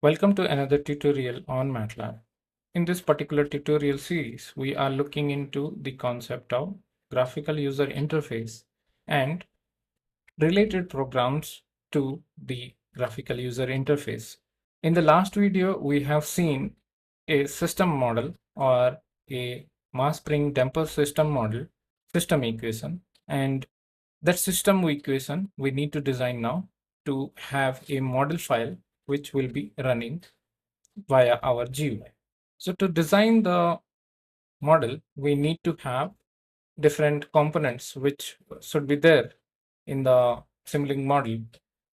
Welcome to another tutorial on MATLAB. In this particular tutorial series, we are looking into the concept of graphical user interface and related programs to the graphical user interface. In the last video, we have seen a system model or a mass spring damper system model, system equation, and that system equation we need to design now to have a model file which will be running via our GUI. So to design the model, we need to have different components which should be there in the Simulink model.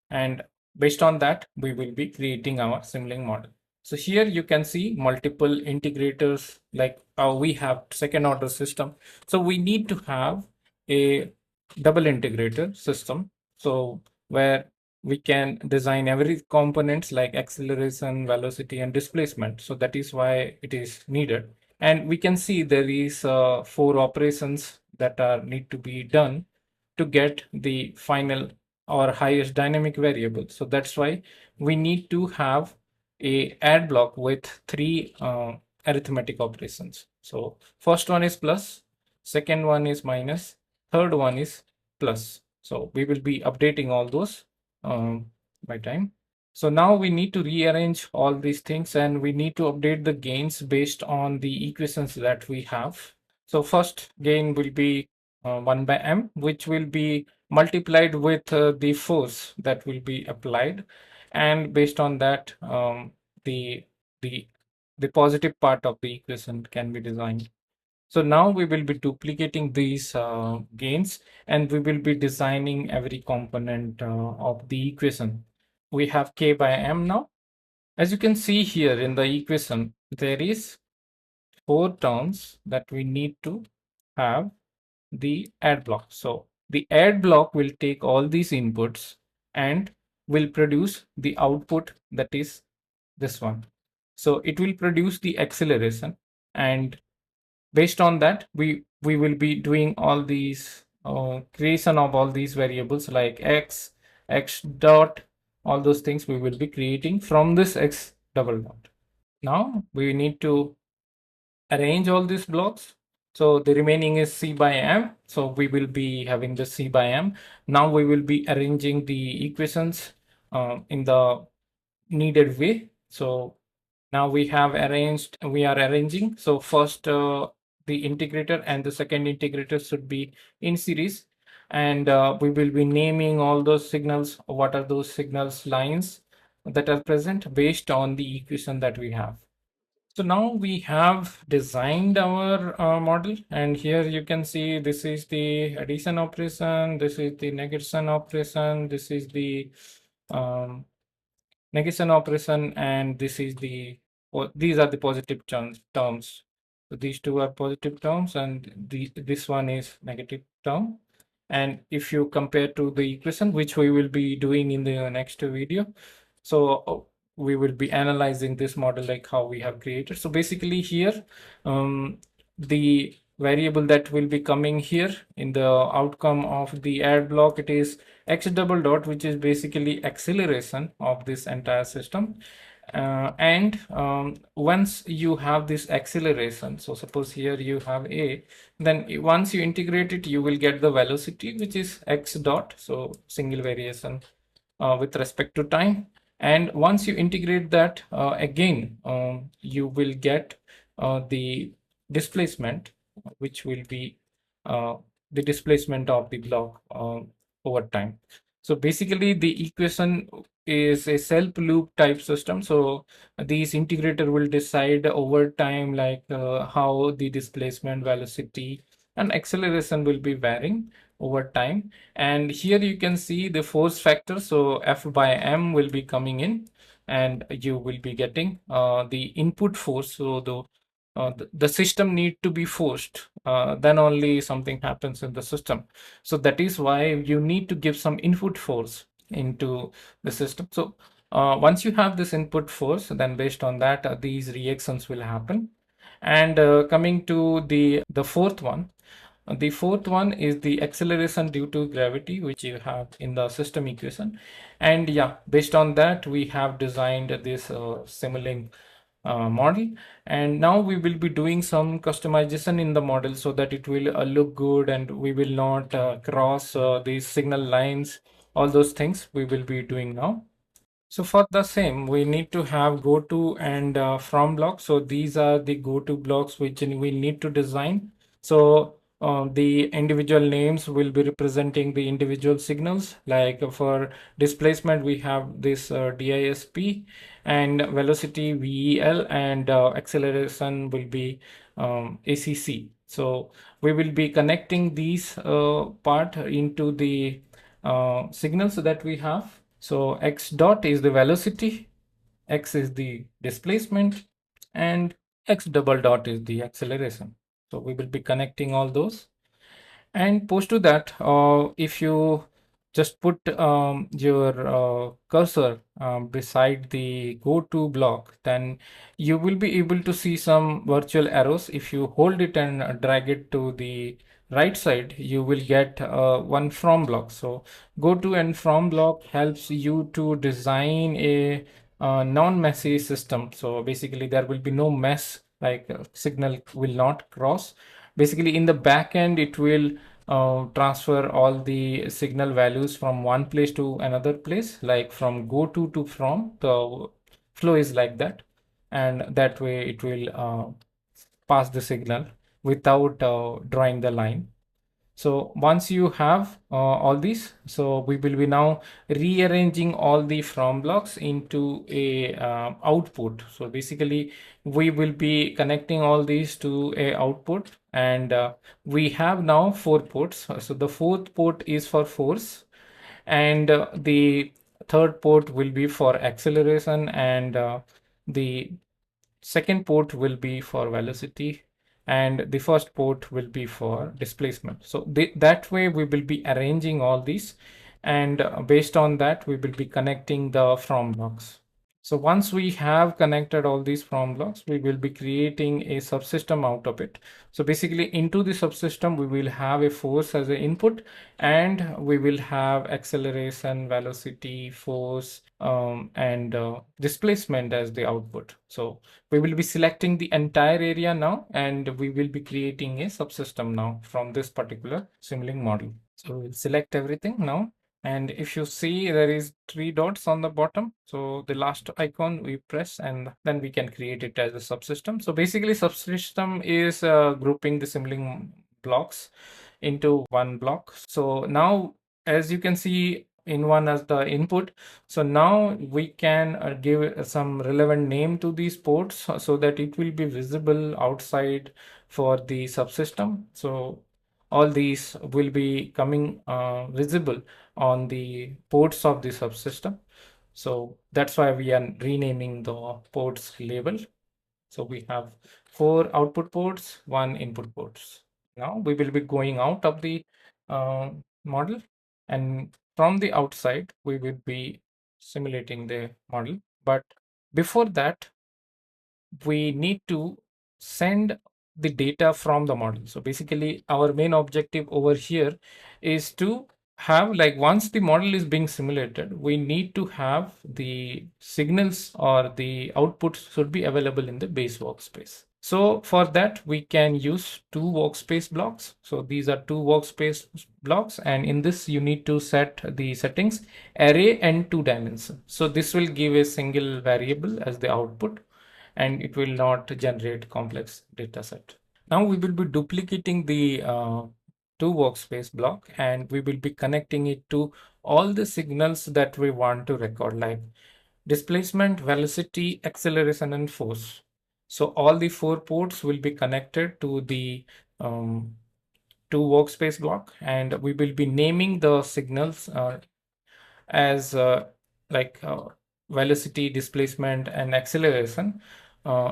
And based on that, we will be creating our Simulink model. So here you can see multiple integrators, like we have second order system. So we need to have a double integrator system. So where we can design every components like acceleration, velocity, and displacement. So that is why it is needed. And we can see there is 4 operations that are need to be done to get the final or highest dynamic variable. So that's why we need to have a add block with 3 arithmetic operations. So first one is plus, second one is minus, third one is plus. So we will be updating all those by time. So now we need to rearrange all these things and we need to update the gains based on the equations that we have. So first gain will be 1 by m, which will be multiplied with the force that will be applied. And based on that, the, the, the positive part of the equation can be designed. So now we will be duplicating these gains and we will be designing every component of the equation. We have k by m now. As you can see here in the equation, there is 4 terms that we need to have the add block. So the add block will take all these inputs and will produce the output, that is this one. So it will produce the acceleration, and based on that we will be doing all these creation of all these variables like x dot, all those things we will be creating from this x double dot. Now we need to arrange all these blocks. So the remaining is c by m. So we will be having the c by m. Now we will be arranging the equations in the needed way. So now we are arranging. So first the integrator and the second integrator should be in series. And we will be naming all those signals. What are those signals lines that are present based on the equation that we have. So now we have designed our model, and here you can see this is the addition operation, this is the negation operation, this is the um, negation operation, and this is the these are the positive terms. So these two are positive terms, and this one is negative term. And if you compare to the equation, which we will be doing in the next video, so we will be analyzing this model like how we have created. So basically here, the variable that will be coming here in the outcome of the add block, it is x double dot, which is basically acceleration of this entire system. And once you have this acceleration, so suppose here you have a, then once you integrate it, you will get the velocity, which is x dot, so single variation with respect to time. And once you integrate that again, you will get the displacement, which will be the displacement of the block over time. So basically the equation is a self loop type system. So these integrator will decide over time like how the displacement, velocity, and acceleration will be varying over time. And here you can see the force factor. So F by M will be coming in, and you will be getting the input force. So the system need to be forced, then only something happens in the system. So that is why you need to give some input force into the system. So once you have this input force, then based on that these reactions will happen. And coming to the fourth one, The fourth one is the acceleration due to gravity, which you have in the system equation. And yeah, based on that, we have designed this Simulink model. And now we will be doing some customization in the model so that it will look good and we will not cross these signal lines. All those things we will be doing now. So for the same, we need to have go to and from blocks. So these are the go to blocks which we need to design. So the individual names will be representing the individual signals. Like for displacement, we have this DISP, and velocity VEL, and acceleration will be ACC. So we will be connecting these part into the signals that we have. So x dot is the velocity, x is the displacement, and x double dot is the acceleration. So we will be connecting all those. And post to that, if you just put your cursor beside the go to block, then you will be able to see some virtual arrows. If you hold it and drag it to the right side, you will get one from block. So go to and from block helps you to design a non-messy system. So basically there will be no mess, like signal will not cross. Basically in the back end, it will transfer all the signal values from one place to another place, like from go to from. The flow is like that, and that way it will pass the signal without drawing the line. So once you have all these, so we will be now rearranging all the from blocks into a output. So basically we will be connecting all these to a output, and we have now 4 ports. So the fourth port is for force, and the third port will be for acceleration, and the second port will be for velocity, and the first port will be for displacement. So that way we will be arranging all these, and based on that we will be connecting the from blocks. So once we have connected all these from blocks, we will be creating a subsystem out of it. So basically into the subsystem, we will have a force as an input, and we will have acceleration, velocity, force, and displacement as the output. So we will be selecting the entire area now, and we will be creating a subsystem now from this particular Simulink model. So we'll select everything now. And if you see, there is 3 dots on the bottom. So the last icon we press, and then we can create it as a subsystem. So basically subsystem is grouping the Simulink blocks into one block. So now, as you can see in one as the input, so now we can give some relevant name to these ports so that it will be visible outside for the subsystem. So all these will be coming visible on the ports of the subsystem. So that's why we are renaming the ports label. So we have 4 output ports, 1 input ports. Now we will be going out of the model, and from the outside we will be simulating the model. But before that, we need to send the data from the model. So basically our main objective over here is to have, like, once the model is being simulated, we need to have the signals or the outputs should be available in the base workspace. So for that we can use 2 workspace blocks. So these are 2 workspace blocks, and in this you need to set the settings array and 2 dimension. So this will give a single variable as the output, and it will not generate complex data set. Now we will be duplicating the 2 workspace block, and we will be connecting it to all the signals that we want to record, like displacement, velocity, acceleration, and force. So all the 4 ports will be connected to the 2 workspace block, and we will be naming the signals as like velocity, displacement, and acceleration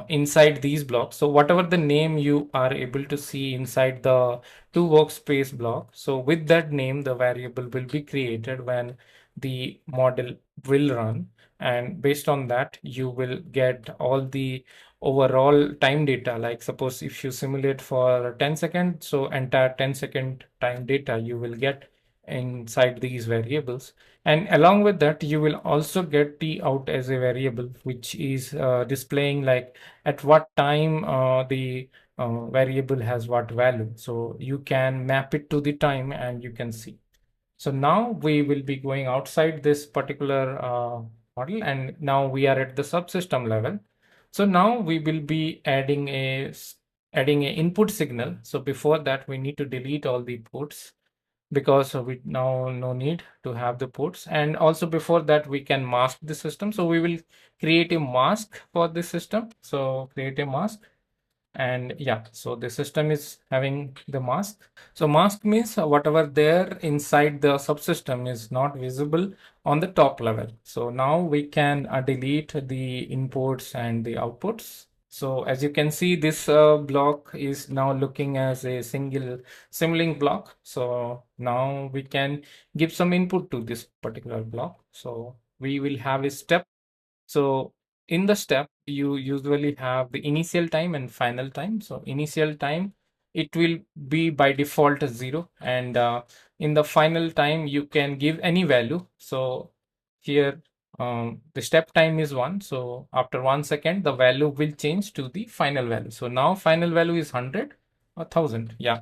inside these blocks. So whatever the name you are able to see inside the 2 workspace block, so with that name the variable will be created when the model will run, and based on that you will get all the overall time data. Like suppose if you simulate for 10 seconds, so entire 10-second time data you will get inside these variables. And along with that, you will also get t out as a variable, which is displaying like at what time the variable has what value. So you can map it to the time and you can see. So now we will be going outside this particular model, and now we are at the subsystem level. So now we will be adding a input signal. So before that, we need to delete all the ports because we now no need to have the ports. And also before that, we can mask the system. So we will create a mask for the system. So create a mask. And yeah, so the system is having the mask. So mask means whatever there inside the subsystem is not visible on the top level. So now we can delete the inputs and the outputs. So as you can see, this block is now looking as a single Simulink block. So now we can give some input to this particular block. So we will have a step. So in the step, you usually have the initial time and final time. So initial time, it will be by default 0. And in the final time, you can give any value. So here, the step time is 1. So after 1 second, the value will change to the final value. So now final value is 100 or 1000. Yeah,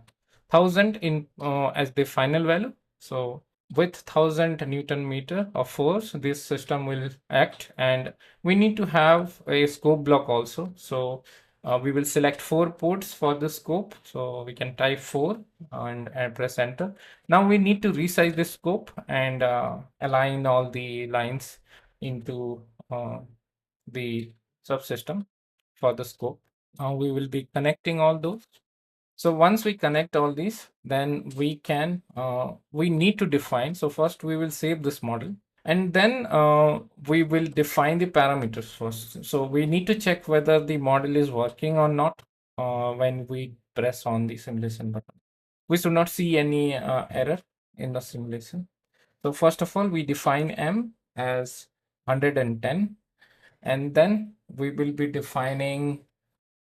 1000 in as the final value. So with 1000 Newton meter of force, this system will act. And we need to have a scope block also. So we will select 4 ports for the scope. So we can type 4 and press enter. Now we need to resize the scope and align all the lines into the subsystem for the scope. Now we will be connecting all those. So once we connect all these, then we need to define. So first we will save this model, and then we will define the parameters first. So we need to check whether the model is working or not when we press on the simulation button. We should not see any error in the simulation. So first of all, we define M as 110, and then we will be defining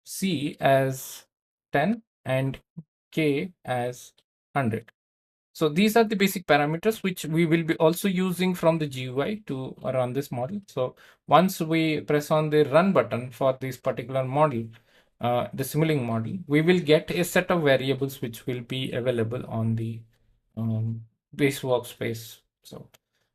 C as 10 and K as 100. So these are the basic parameters which we will be also using from the GUI to run this model. So once we press on the run button for this particular model, the Simulink model, we will get a set of variables which will be available on the base workspace. So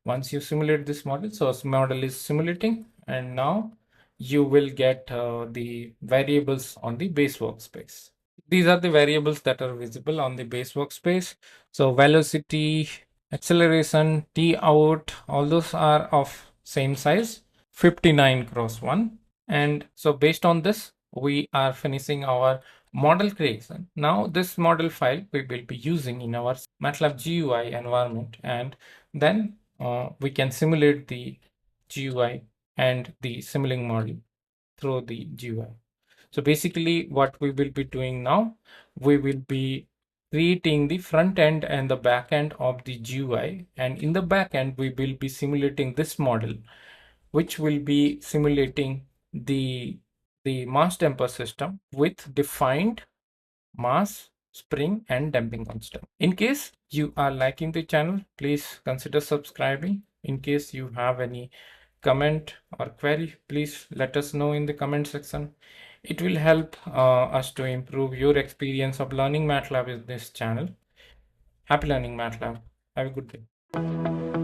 once you simulate this model, so this model is simulating, and now you will get the variables on the base workspace. These are the variables that are visible on the base workspace. So velocity, acceleration, t out, all those are of same size, 59 cross 1. And so based on this, we are finishing our model creation. Now this model file we will be using in our MATLAB GUI environment, and then we can simulate the GUI and the Simulink model through the GUI. So basically what we will be doing now, we will be creating the front end and the back end of the GUI. And in the back end, we will be simulating this model, which will be simulating the mass damper system with defined mass, spring, and damping constant. In case you are liking the channel, please consider subscribing. In case you have any comment or query, please let us know in the comment section. It will help us to improve your experience of learning MATLAB in this channel. Happy learning MATLAB. Have a good day.